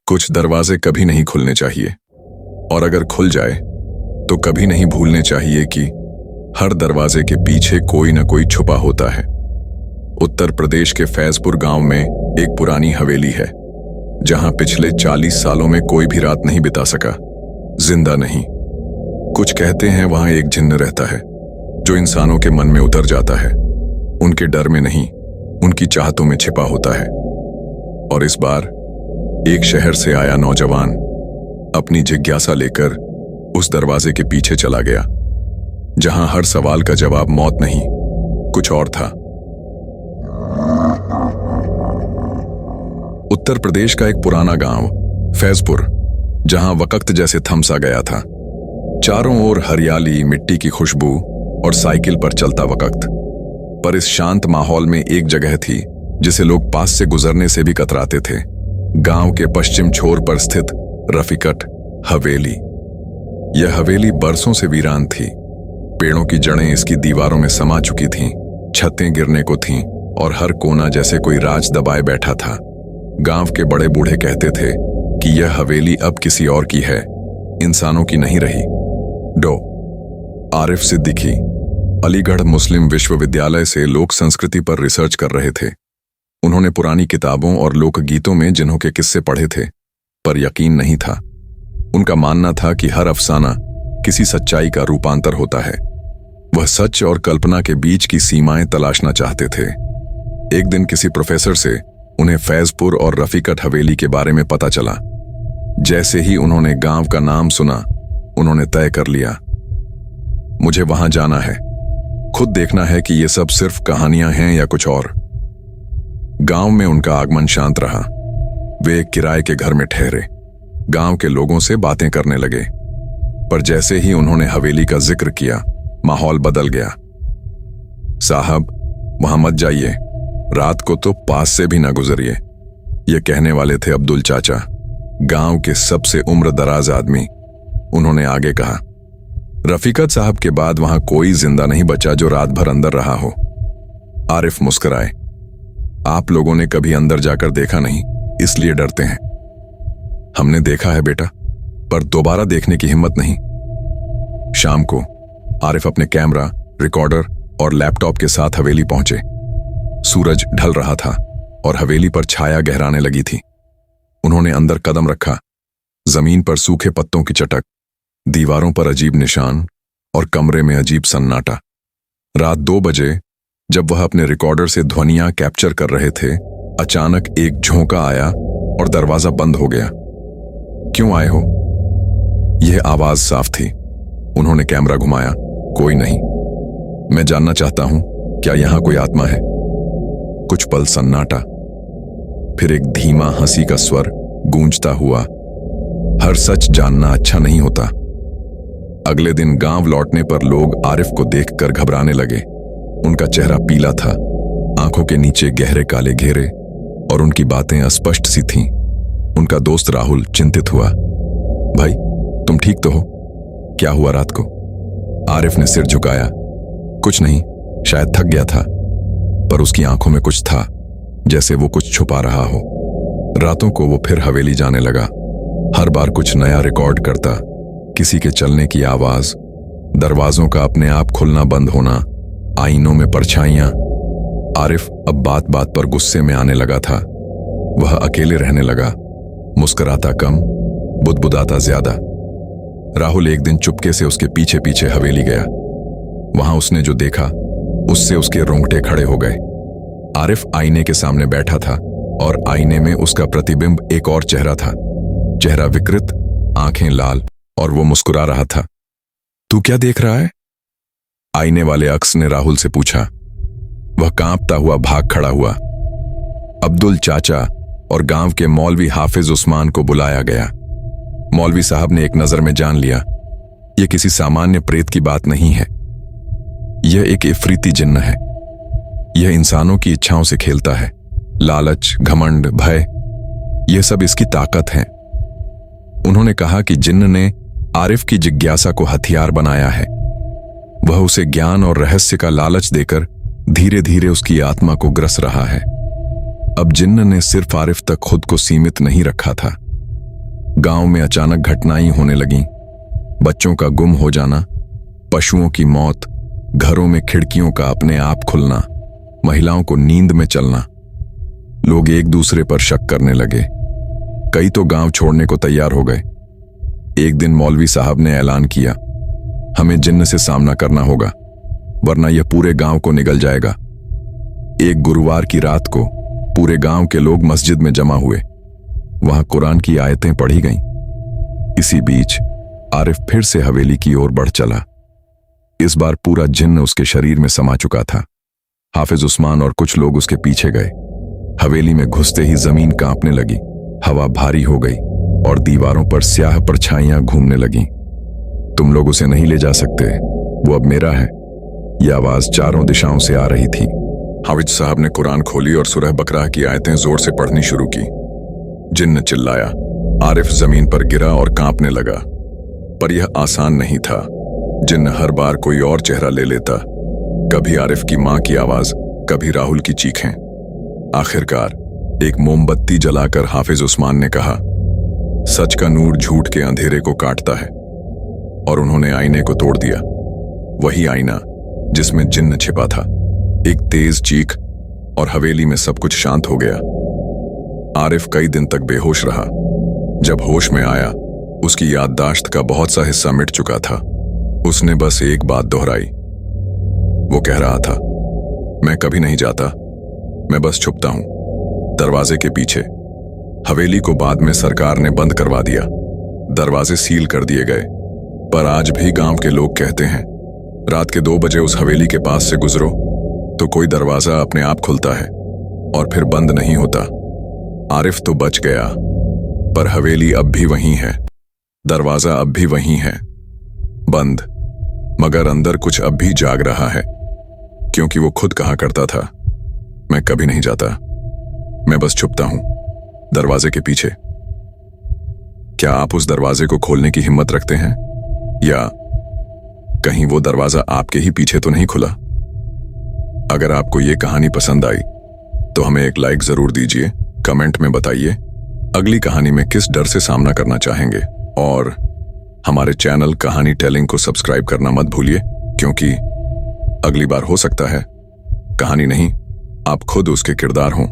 कुछ दरवाजे कभी नहीं खुलने चाहिए, और अगर खुल जाए तो कभी नहीं भूलने चाहिए कि हर दरवाजे के पीछे कोई न कोई छुपा होता है। उत्तर प्रदेश के फैजपुर गांव में एक पुरानी हवेली है, जहां पिछले 40 सालों में कोई भी रात नहीं बिता सका, जिंदा नहीं। कुछ कहते हैं वहां एक जिन्न रहता है जो इंसानों के मन में उतर जाता है, उनके डर में नहीं, उनकी चाहतों में छिपा होता है। और इस बार एक शहर से आया नौजवान अपनी जिज्ञासा लेकर उस दरवाजे के पीछे चला गया, जहां हर सवाल का जवाब मौत नहीं, कुछ और था। उत्तर प्रदेश का एक पुराना गांव फैजपुर, जहां वक्त जैसे थम सा गया था। चारों ओर हरियाली, मिट्टी की खुशबू और साइकिल पर चलता वक्त। पर इस शांत माहौल में एक जगह थी जिसे लोग पास से गुजरने से भी कतराते थे। गांव के पश्चिम छोर पर स्थित रफीकट हवेली। यह हवेली बरसों से वीरान थी। पेड़ों की जड़ें इसकी दीवारों में समा चुकी थीं, छतें गिरने को थीं और हर कोना जैसे कोई राज दबाए बैठा था। गांव के बड़े बूढ़े कहते थे कि यह हवेली अब किसी और की है, इंसानों की नहीं रही। डॉ. आरिफ सिद्दीकी अलीगढ़ मुस्लिम विश्वविद्यालय से लोक संस्कृति पर रिसर्च कर रहे थे। उन्होंने पुरानी किताबों और लोकगीतों में जिन्हों के किस्से पढ़े थे, पर यकीन नहीं था। उनका मानना था कि हर अफसाना किसी सच्चाई का रूपांतर होता है। वह सच और कल्पना के बीच की सीमाएं तलाशना चाहते थे। एक दिन किसी प्रोफेसर से उन्हें फैजपुर और रफीकट हवेली के बारे में पता चला। जैसे ही उन्होंने गांव का नाम सुना, उन्होंने तय कर लिया, मुझे वहां जाना है, खुद देखना है कि ये सब सिर्फ कहानियां हैं या कुछ और। गांव में उनका आगमन शांत रहा। वे एक किराए के घर में ठहरे, गांव के लोगों से बातें करने लगे। पर जैसे ही उन्होंने हवेली का जिक्र किया, माहौल बदल गया। साहब, वहां मत जाइए, रात को तो पास से भी ना गुजरिए, ये कहने वाले थे अब्दुल चाचा, गांव के सबसे उम्र दराज आदमी। उन्होंने आगे कहा, रफीकत साहब के बाद वहां कोई जिंदा नहीं बचा जो रात भर अंदर रहा हो। आरिफ मुस्कुराए, आप लोगों ने कभी अंदर जाकर देखा नहीं, इसलिए डरते हैं। हमने देखा है बेटा, पर दोबारा देखने की हिम्मत नहीं। शाम को आरिफ अपने कैमरा, रिकॉर्डर और लैपटॉप के साथ हवेली पहुंचे। सूरज ढल रहा था और हवेली पर छाया गहराने लगी थी। उन्होंने अंदर कदम रखा। जमीन पर सूखे पत्तों की चटक, दीवारों पर अजीब निशान और कमरे में अजीब सन्नाटा। रात 2 बजे जब वह अपने रिकॉर्डर से ध्वनियां कैप्चर कर रहे थे, अचानक एक झोंका आया और दरवाजा बंद हो गया। क्यों आए हो? यह आवाज साफ थी। उन्होंने कैमरा घुमाया, कोई नहीं। मैं जानना चाहता हूं, क्या यहां कोई आत्मा है? कुछ पल सन्नाटा, फिर एक धीमा हंसी का स्वर गूंजता हुआ, हर सच जानना अच्छा नहीं होता। अगले दिन गांव लौटने पर लोग आरिफ को देखकर घबराने लगे। उनका चेहरा पीला था, आंखों के नीचे गहरे काले घेरे, और उनकी बातें अस्पष्ट सी थीं। उनका दोस्त राहुल चिंतित हुआ, भाई तुम ठीक तो हो? क्या हुआ रात को? आरिफ ने सिर झुकाया, कुछ नहीं, शायद थक गया था। पर उसकी आंखों में कुछ था, जैसे वो कुछ छुपा रहा हो। रातों को वो फिर हवेली जाने लगा। हर बार कुछ नया रिकॉर्ड करता, किसी के चलने की आवाज, दरवाजों का अपने आप खुलना बंद होना, आईनों में परछाइयां। आरिफ अब बात बात पर गुस्से में आने लगा था। वह अकेले रहने लगा, मुस्कुराता कम, बुदबुदाता ज्यादा। राहुल एक दिन चुपके से उसके पीछे पीछे हवेली गया। वहां उसने जो देखा, उससे उसके रोंगटे खड़े हो गए। आरिफ आईने के सामने बैठा था और आईने में उसका प्रतिबिंब एक और चेहरा था। चेहरा विकृत, आंखें लाल, और वो मुस्कुरा रहा था। तू क्या देख रहा है? आईने वाले अक्स ने राहुल से पूछा। वह कांपता हुआ भाग खड़ा हुआ। अब्दुल चाचा और गांव के मौलवी हाफिज उस्मान को बुलाया गया। मौलवी साहब ने एक नजर में जान लिया, यह किसी सामान्य प्रेत की बात नहीं है, यह एक इफरीती जिन्न है। यह इंसानों की इच्छाओं से खेलता है। लालच, घमंड, भय, यह सब इसकी ताकत है। उन्होंने कहा कि जिन्न ने आरिफ की जिज्ञासा को हथियार बनाया है। वह उसे ज्ञान और रहस्य का लालच देकर धीरे धीरे उसकी आत्मा को ग्रस रहा है। अब जिन्न ने सिर्फ आरिफ तक खुद को सीमित नहीं रखा था, गांव में अचानक घटनाएं होने लगीं। बच्चों का गुम हो जाना, पशुओं की मौत, घरों में खिड़कियों का अपने आप खुलना, महिलाओं को नींद में चलना। लोग एक दूसरे पर शक करने लगे। कई तो गांव छोड़ने को तैयार हो गए। एक दिन मौलवी साहब ने ऐलान किया, हमें जिन्न से सामना करना होगा, वरना यह पूरे गांव को निगल जाएगा। एक गुरुवार की रात को पूरे गांव के लोग मस्जिद में जमा हुए। वहां कुरान की आयतें पढ़ी गईं। इसी बीच आरिफ फिर से हवेली की ओर बढ़ चला। इस बार पूरा जिन्न उसके शरीर में समा चुका था। हाफिज उस्मान और कुछ लोग उसके पीछे गए। हवेली में घुसते ही जमीन कांपने लगी, हवा भारी हो गई और दीवारों पर स्याह परछाइयां घूमने लगीं। तुम लोग उसे नहीं ले जा सकते, वो अब मेरा है। यह आवाज चारों दिशाओं से आ रही थी। हाफिज साहब ने कुरान खोली और सूरह बकरा की आयतें जोर से पढ़नी शुरू की। जिन्न चिल्लाया, आरिफ जमीन पर गिरा और कांपने लगा। पर यह आसान नहीं था। जिन्न हर बार कोई और चेहरा ले लेता, कभी आरिफ की मां की आवाज, कभी राहुल की चीखें। आखिरकार एक मोमबत्ती जलाकर हाफिज उस्मान ने कहा, सच का नूर झूठ के अंधेरे को काटता है। और उन्होंने आईने को तोड़ दिया, वही आईना जिसमें जिन्न छिपा था। एक तेज चीख और हवेली में सब कुछ शांत हो गया। आरिफ कई दिन तक बेहोश रहा। जब होश में आया, उसकी याददाश्त का बहुत सा हिस्सा मिट चुका था। उसने बस एक बात दोहराई। वो कह रहा था, मैं कभी नहीं जाता, मैं बस छुपता हूं दरवाजे के पीछे। हवेली को बाद में सरकार ने बंद करवा दिया, दरवाजे सील कर दिए गए। पर आज भी गांव के लोग कहते हैं, रात के 2 बजे उस हवेली के पास से गुजरो तो कोई दरवाजा अपने आप खुलता है और फिर बंद नहीं होता। आरिफ तो बच गया, पर हवेली अब भी वहीं है, दरवाजा अब भी वहीं है, बंद, मगर अंदर कुछ अब भी जाग रहा है। क्योंकि वो खुद कहा करता था, मैं कभी नहीं जाता, मैं बस छुपता हूं दरवाजे के पीछे। क्या आप उस दरवाजे को खोलने की हिम्मत रखते हैं? या कहीं वो दरवाजा आपके ही पीछे तो नहीं खुला? अगर आपको ये कहानी पसंद आई तो हमें एक लाइक जरूर दीजिए, कमेंट में बताइए अगली कहानी में किस डर से सामना करना चाहेंगे। और हमारे चैनल कहानी टेलिंग को सब्सक्राइब करना मत भूलिए, क्योंकि अगली बार हो सकता है कहानी नहीं, आप खुद उसके किरदार हों।